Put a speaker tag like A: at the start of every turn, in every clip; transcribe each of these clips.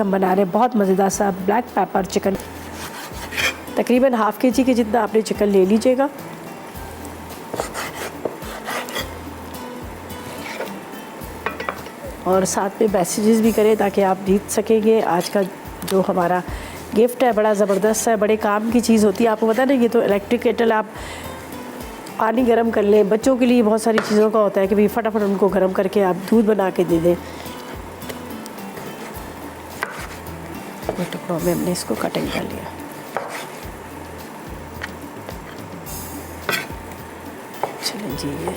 A: हम बना रहे हैं बहुत मज़ेदार सा ब्लैक पेपर चिकन। तकरीबन हाफ़ kg के जितना आपने चिकन ले लीजिएगा। और साथ में मैसेजेस भी करें ताकि आप जीत सकेंगे। आज का जो हमारा गिफ्ट है बड़ा ज़बरदस्त है, बड़े काम की चीज़ होती है। आपको पता है ना, ये तो इलेक्ट्रिक केटल, आप पानी गर्म कर लें। बच्चों के लिए बहुत सारी चीज़ों का होता है कि भाई फटाफट उनको गर्म करके आप दूध बना के दे दें। टुकड़ों में हमने इसको कटिंग कर लिया। चलें जी, ये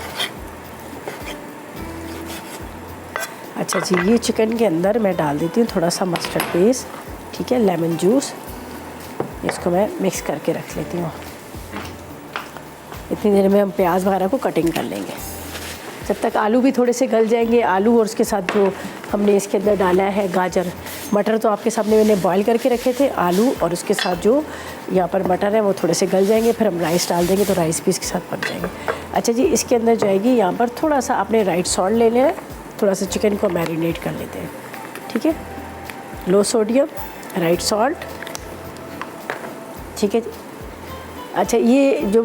A: अच्छा जी, ये चिकन के अंदर मैं डाल देती हूँ थोड़ा सा मस्टर्ड पेस्ट, ठीक है, लेमन जूस। इसको मैं मिक्स करके रख लेती हूँ। इतनी देर में हम प्याज वगैरह को कटिंग कर लेंगे, जब तक आलू भी थोड़े से गल जाएंगे। आलू और उसके साथ जो हमने इसके अंदर डाला है गाजर, मटर तो आपके सामने मैंने बॉईल करके रखे थे। आलू और उसके साथ जो यहाँ पर मटर है वो थोड़े से गल जाएंगे, फिर हम राइस डाल देंगे तो राइस भी इसके साथ पक जाएंगे। अच्छा जी, इसके अंदर जाएगी यहाँ पर थोड़ा सा आपने राइट सॉल्ट ले लेना है, थोड़ा सा चिकन को मैरिनेट कर लेते हैं, ठीक है। लो सोडियम राइट सॉल्ट, ठीक है जी। अच्छा, ये जो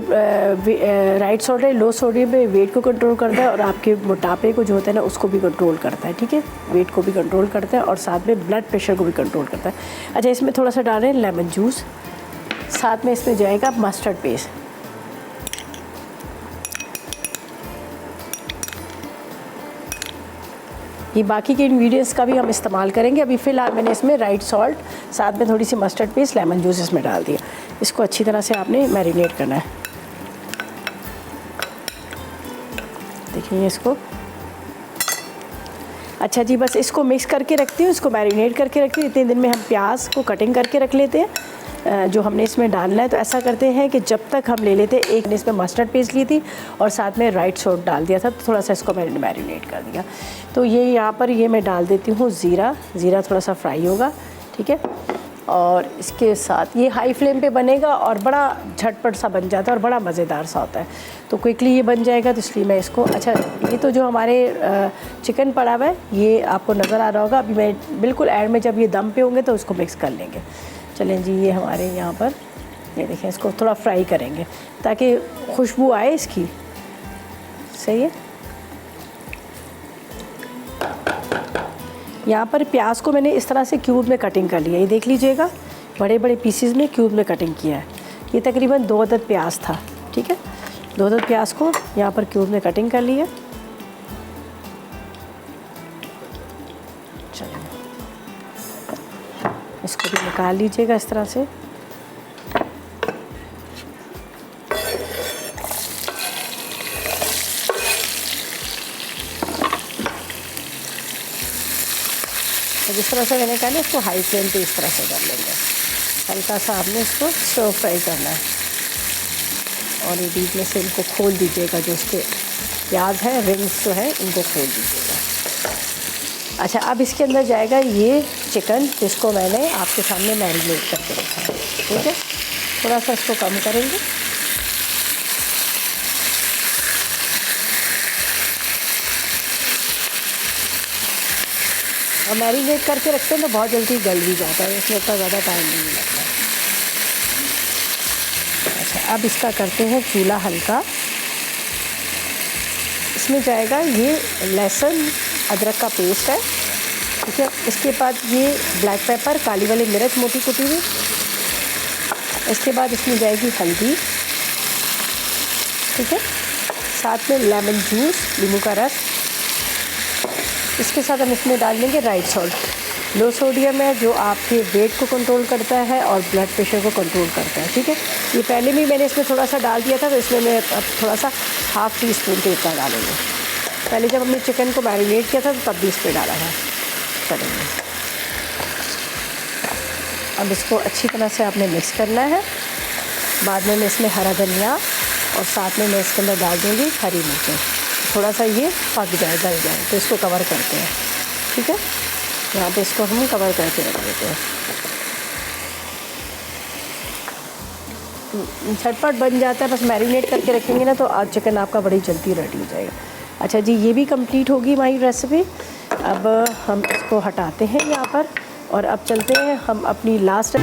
A: राइट सॉल्ट है लो सोडियम पे वेट को कंट्रोल करता है और आपके मोटापे को जो होता है ना उसको भी कंट्रोल करता है, ठीक है। वेट को भी कंट्रोल करता है और साथ में ब्लड प्रेशर को भी कंट्रोल करता है। अच्छा, इसमें थोड़ा सा डाल रहे हैं लेमन जूस, साथ में इसमें जाएगा मस्टर्ड पेस्ट। ये बाकी के इंग्रेडिएंट्स का भी हम इस्तेमाल करेंगे। अभी फ़िलहाल मैंने इसमें राइट सॉल्ट, साथ में थोड़ी सी मस्टर्ड पेस्ट, लेमन जूस इसमें डाल दिया। इसको अच्छी तरह से आपने मैरिनेट करना है। देखिए इसको, अच्छा जी, बस इसको मिक्स करके रखती हूँ, इसको मैरिनेट करके रखती हूँ। इतने दिन में हम प्याज को कटिंग करके रख लेते हैं जो हमने इसमें डालना है। तो ऐसा करते हैं कि जब तक हम ले लेते हैं, एक ने इसमें मस्टर्ड पेस्ट ली थी और साथ में राइट सॉल्ट डाल दिया था, तो थोड़ा सा इसको मैंने मैरिनेट कर दिया। तो ये यहाँ पर ये मैं डाल देती हूँ ज़ीरा। ज़ीरा थोड़ा सा फ्राई होगा, ठीक है। और इसके साथ ये हाई फ्लेम पे बनेगा और बड़ा झटपट सा बन जाता है और बड़ा मज़ेदार सा होता है। तो क्विकली ये बन जाएगा, तो इसलिए मैं इसको, अच्छा ये तो जो हमारे चिकन पड़ा हुआ है ये आपको नज़र आ रहा होगा। अभी मैं बिल्कुल एंड में जब ये दम पे होंगे तो उसको मिक्स कर लेंगे। चलें जी, ये हमारे यहाँ पर ये देखें, इसको थोड़ा फ्राई करेंगे ताकि खुशबू आए इसकी, सही है। यहाँ पर प्याज को मैंने इस तरह से क्यूब में कटिंग कर लिया, ये देख लीजिएगा, बड़े बड़े पीसेस में क्यूब में कटिंग किया है। ये तकरीबन 2 अदद प्याज था, ठीक है। 2 अदद प्याज को यहाँ पर क्यूब में कटिंग कर लिया। चलिए इसको भी निकाल लीजिएगा इस तरह से। जिस तरह से मैंने कहा ना, इसको हाई फ्लेम पे इस तरह से कर लेंगे। हल्का सा आपने इसको स्लो फ्राई करना है और ये बीच में से इनको खोल दीजिएगा, जो उसके प्याज है रिंग्स जो है इनको खोल दीजिएगा। अच्छा, अब इसके अंदर जाएगा ये चिकन जिसको मैंने आपके सामने मैरिनेट करके रखा है, ठीक है। थोड़ा सा इसको कम करेंगे। और मैरिनेट करके रखते हैं तो बहुत जल्दी गल भी जाता है, इसमें इतना ज़्यादा टाइम नहीं लगता। अच्छा, अब इसका करते हैं चूल्हा हल्का। इसमें जाएगा ये लहसुन अदरक का पेस्ट है, ठीक है। इसके बाद ये ब्लैक पेपर, काली वाली मिर्च मोटी कुटी हुई। इसके बाद इसमें जाएगी हल्दी, ठीक है। साथ में लेमन जूस, नींबू का रस। इसके साथ हम इसमें डाल देंगे राइट सॉल्ट। लो सोडियम है जो आपके वेट को कंट्रोल करता है और ब्लड प्रेशर को कंट्रोल करता है, ठीक है। ये पहले भी मैंने इसमें थोड़ा सा डाल दिया था, तो इसमें मैं अब थोड़ा सा हाफ़ टी स्पून के इतना डालेंगे। पहले जब हमने चिकन को मैरिनेट किया था तो तब भी इस पर डाला था। चलेंगे, अब इसको अच्छी तरह से आपने मिक्स करना है। बाद में मैं इसमें हरा धनिया और साथ में मैं इसके अंदर डाल दूँगी हरी मिर्चें। थोड़ा सा ये पक जाए, गल जाए, तो इसको कवर करते हैं, ठीक है। यहाँ पे इसको हम कवर करके रख देते हैं। झटपट बन जाता है, बस मैरिनेट करके रखेंगे ना तो आज चिकन आपका बड़ी जल्दी रेडी हो जाएगा। अच्छा जी, ये भी कंप्लीट होगी हमारी रेसिपी। अब हम इसको हटाते हैं यहाँ पर और अब चलते हैं हम अपनी लास्ट